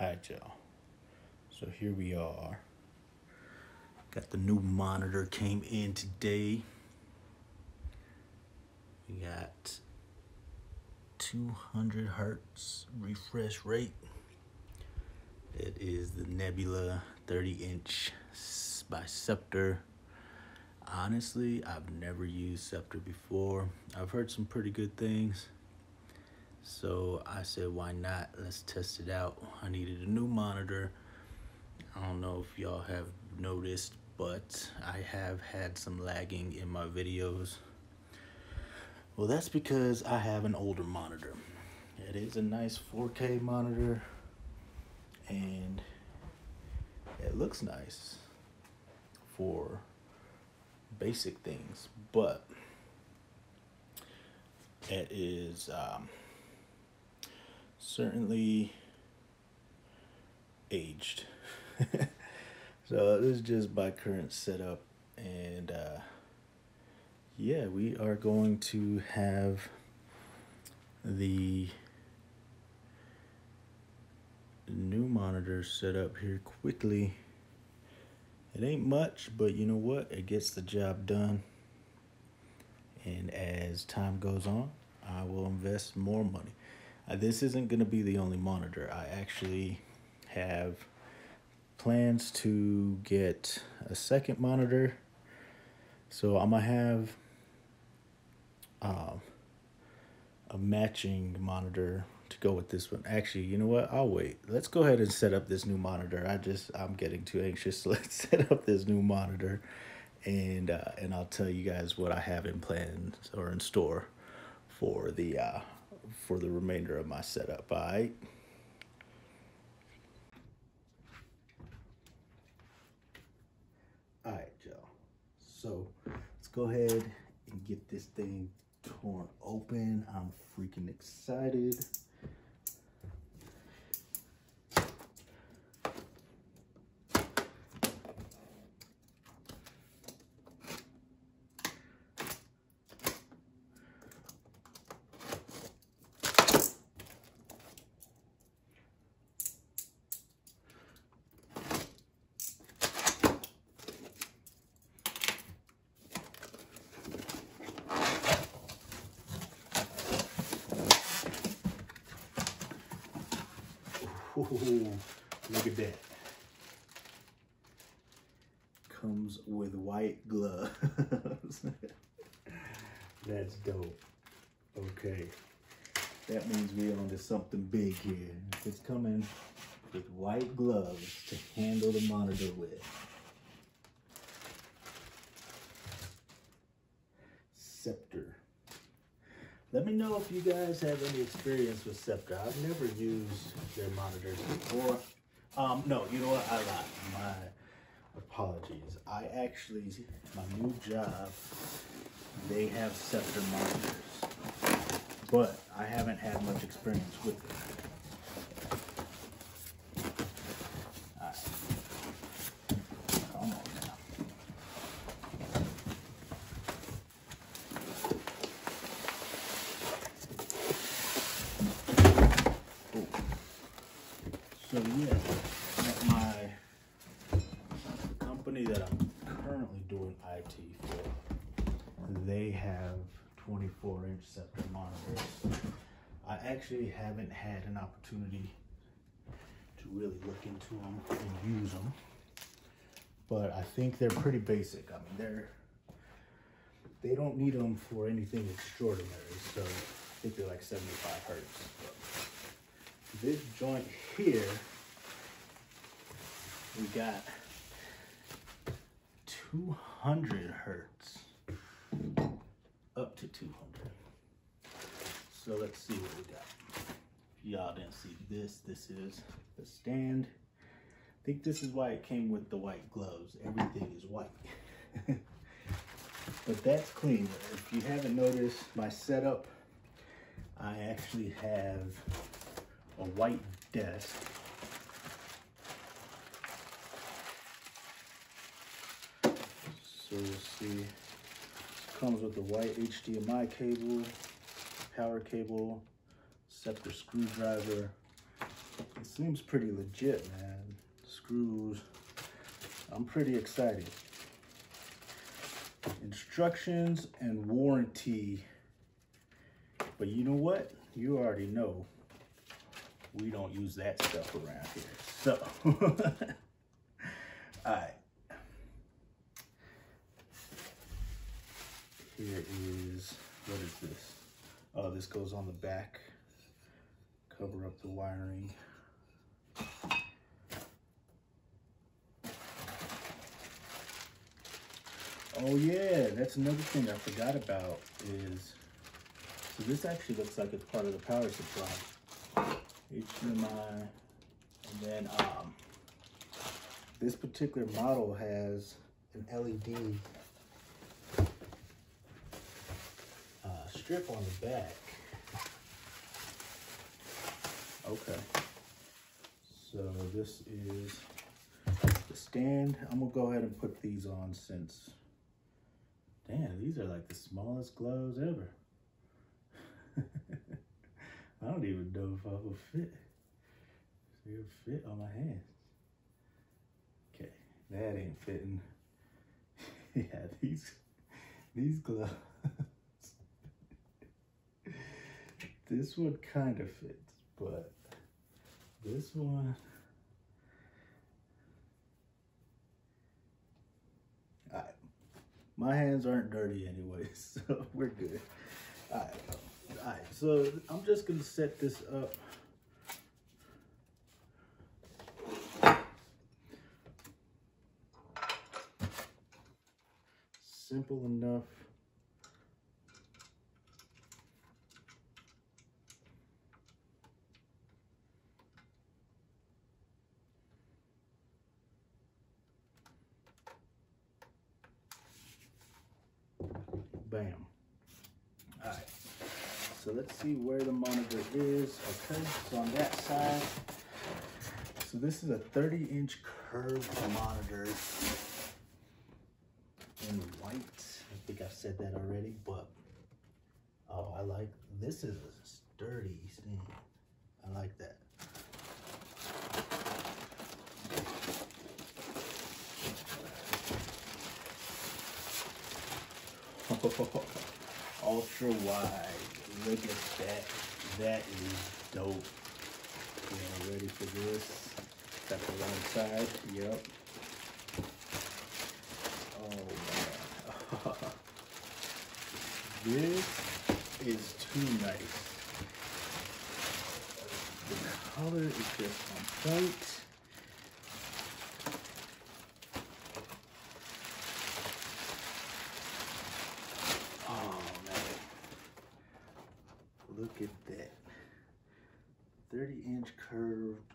Alright, y'all. So here we are. Got the new monitor came in today. We got 200 hertz refresh rate. It is the Nebula 30-inch by Sceptre. Honestly, I've never used Sceptre before. I've heard some pretty good things. So I said, why not? Let's test it out. I needed a new monitor. I don't know if y'all have noticed, but I have had some lagging in my videos. Well, that's because I have an older monitor. It is a nice 4K monitor, and it looks nice for basic things, but it is certainly aged. So this is just my current setup, and yeah, we are going to have the new monitor set up here quickly. It ain't much, but you know what? It gets the job done. And as time goes on, I will invest more money. This isn't going to be the only monitor. I actually have plans to get a second monitor. So I'm going to have a matching monitor to go with this one. Actually, you know what? I'll wait. Let's go ahead and set up this new monitor. I'm getting too anxious. So let's set up this new monitor, and I'll tell you guys what I have in plans or in store for the remainder of my setup. All right. All right, y'all. So let's go ahead and get this thing torn open. I'm freaking excited. Ooh, look at that. Comes with white gloves. That's dope. Okay. That means we're onto something big here. It's coming with white gloves to handle the monitor with. Sceptre. Let me know if you guys have any experience with Sceptre. I've never used their monitors before. No, you know what? I lied. My apologies. My new job, they have Sceptre monitors, but I haven't had much experience with it. All right. Come on now. So yeah, at the company that I'm currently doing IT for, they have 24-inch Sceptre monitors. I actually haven't had an opportunity to really look into them and use them, but I think they're pretty basic. I mean, they don't need them for anything extraordinary, so I think they're like 75 hertz. But this joint here, we got 200 hertz, up to 200. So let's see what we got. If y'all didn't see this, this is the stand. I think this is why it came with the white gloves. Everything is white. But that's clean. If you haven't noticed my setup, I actually have a white desk. So you'll see, it comes with the white HDMI cable, power cable, Sceptre screwdriver, It seems pretty legit, man. Screws. I'm pretty excited. Instructions and warranty. But you know what? You already know we don't use that stuff around here. So, all right. Here is, what is this? Oh, this goes on the back. Cover up the wiring. Oh yeah, that's another thing I forgot about is, so this actually looks like it's part of the power supply. HDMI, and then this particular model has an LED strip on the back. Okay, so this is the stand. I'm gonna go ahead and put these on since, damn, these are like the smallest gloves ever. I don't even know if I will fit. It'll fit on my hands. Okay, that ain't fitting. Yeah, these gloves. This one kind of fits, but this one. All right, my hands aren't dirty anyway, so we're good. All right, so I'm just gonna set this up. Simple enough. Bam. All right, so let's see where the monitor is. Okay, so on that side, so this is a 30-inch curved monitor in white. I think I've said that already, but oh, I like, this is a sturdy stand. I like that. Ultra wide. Look at that. That is dope. Yeah, ready for this? Got the wrong side. Yep. Oh man. This is too nice. The color is just on point. Look at that. 30-inch curved.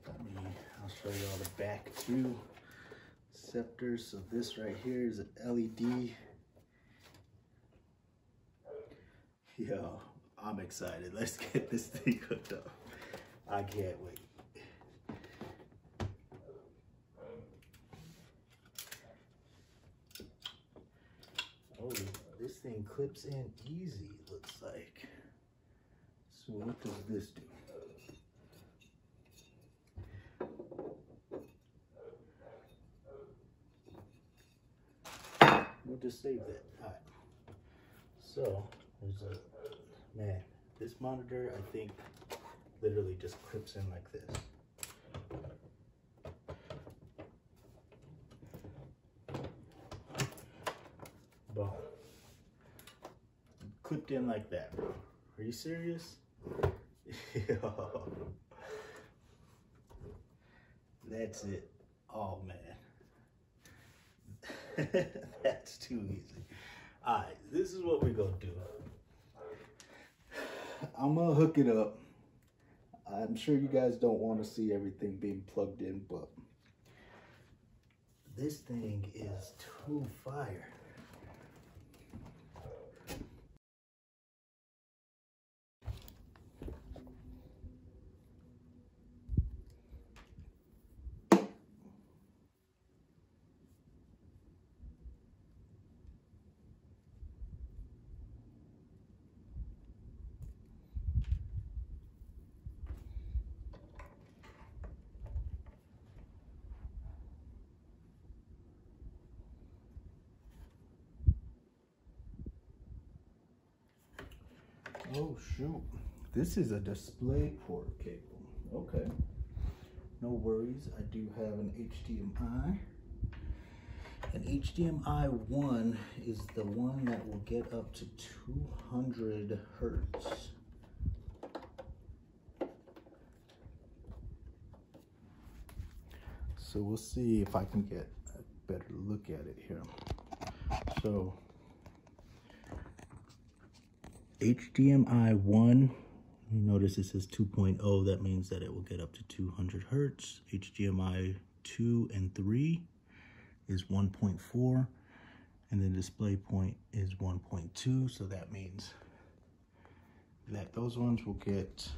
I'll show you all the back too. Sceptre. So this right here is an LED. Yo, I'm excited. Let's get this thing hooked up. I can't wait. Oh, this thing clips in easy, it looks like. So what does this do? We'll just save that. All right. So there's a, man, this monitor, I think, literally just clips in like this. Boom. Clipped in like that, bro. Are you serious? Yo. That's it. Oh man. That's too easy. All right, this is what we're gonna do. I'm gonna hook it up. I'm sure you guys don't want to see everything being plugged in, but this thing is too fire. Oh shoot, this is a display port cable. Okay, no worries. I do have an HDMI. An HDMI 1 is the one that will get up to 200 hertz. So we'll see if I can get a better look at it here. So HDMI 1, you notice it says 2.0, that means that it will get up to 200 hertz. HDMI 2 and 3 is 1.4, and the display point is 1.2, so that means that those ones will get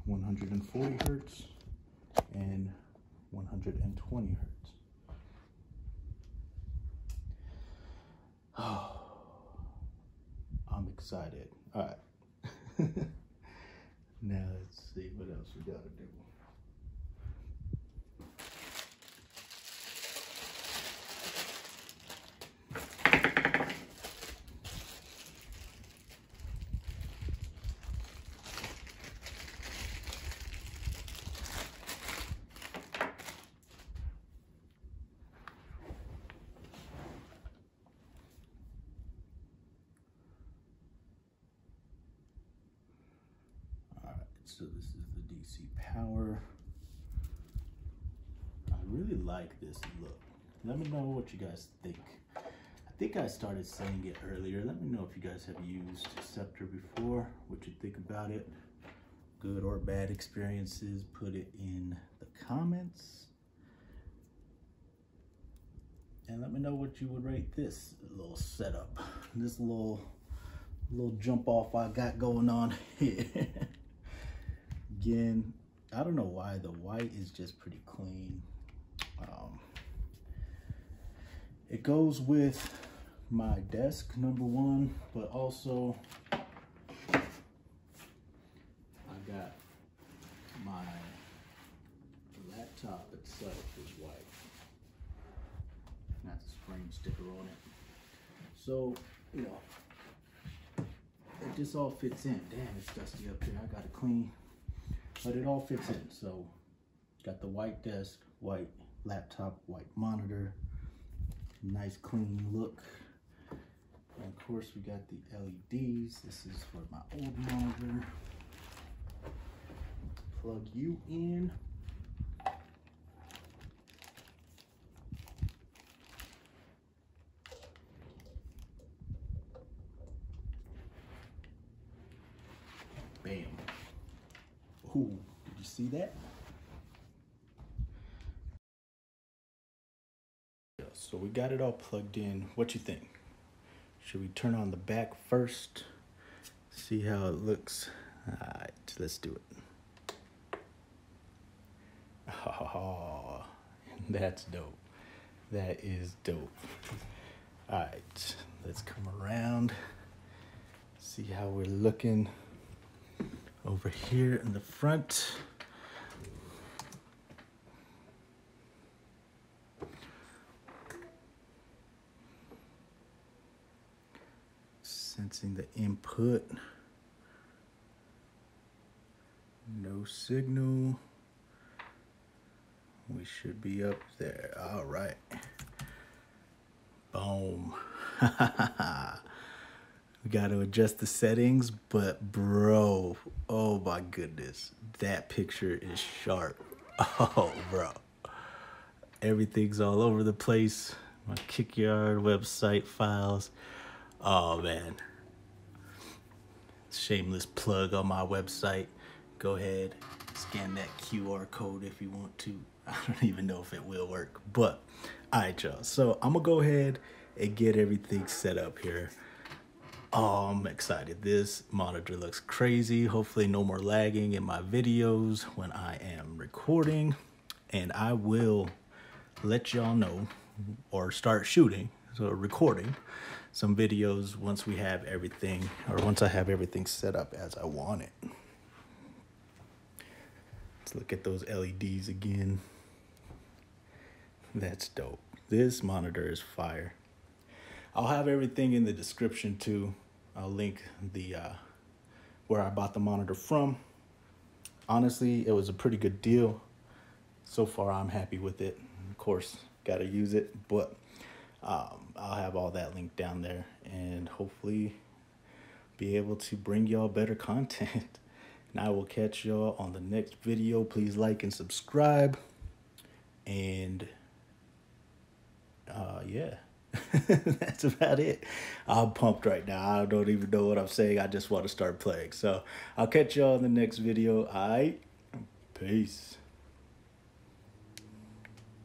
140 hertz and 120 hertz. Oh, I'm excited. All right. Now let's see what else we gotta do. So this is the DC power. I really like this look. Let me know what you guys think. I think I started saying it earlier. Let me know if you guys have used Sceptre before, what you think about it. Good or bad experiences, put it in the comments. And let me know what you would rate this little setup. This little jump off I got going on here. Again, I don't know why the white is just pretty clean. It goes with my desk, number one, but also I got my laptop itself is white. That's a frame sticker on it. So, you know, it just all fits in. Damn, it's dusty up here. I gotta clean. But it all fits in. So got the white desk, white laptop, white monitor, nice clean look. And of course we got the LEDs. This is for my old monitor. Plug you in. Bam. Ooh, did you see that? So we got it all plugged in. What you think? Should we turn on the back first? See how it looks? All right, let's do it. Oh, that's dope. That is dope. All right, let's come around. See how we're looking over here in the front. Sensing the input. No signal. We should be up there. All right. Boom. We got to adjust the settings, but bro, oh my goodness, that picture is sharp. Oh, bro. Everything's all over the place. My Kickyard website files. Oh, man. Shameless plug on my website. Go ahead, scan that QR code if you want to. I don't even know if it will work, but all right, y'all. So I'm gonna go ahead and get everything set up here. Oh, I'm excited. This monitor looks crazy. Hopefully no more lagging in my videos when I am recording. And I will let y'all know or start shooting, so recording some videos once we have everything, or once I have everything set up as I want it. Let's look at those LEDs again. That's dope. This monitor is fire. I'll have everything in the description too. I'll link the where I bought the monitor from. Honestly, it was a pretty good deal. So far, I'm happy with it. Of course, got to use it, but I'll have all that linked down there, and hopefully be able to bring y'all better content. And I will catch y'all on the next video. Please like and subscribe. And yeah, that's about it. I'm pumped right now. I don't even know what I'm saying. I just want to start playing. So I'll catch y'all in the next video. All right, peace.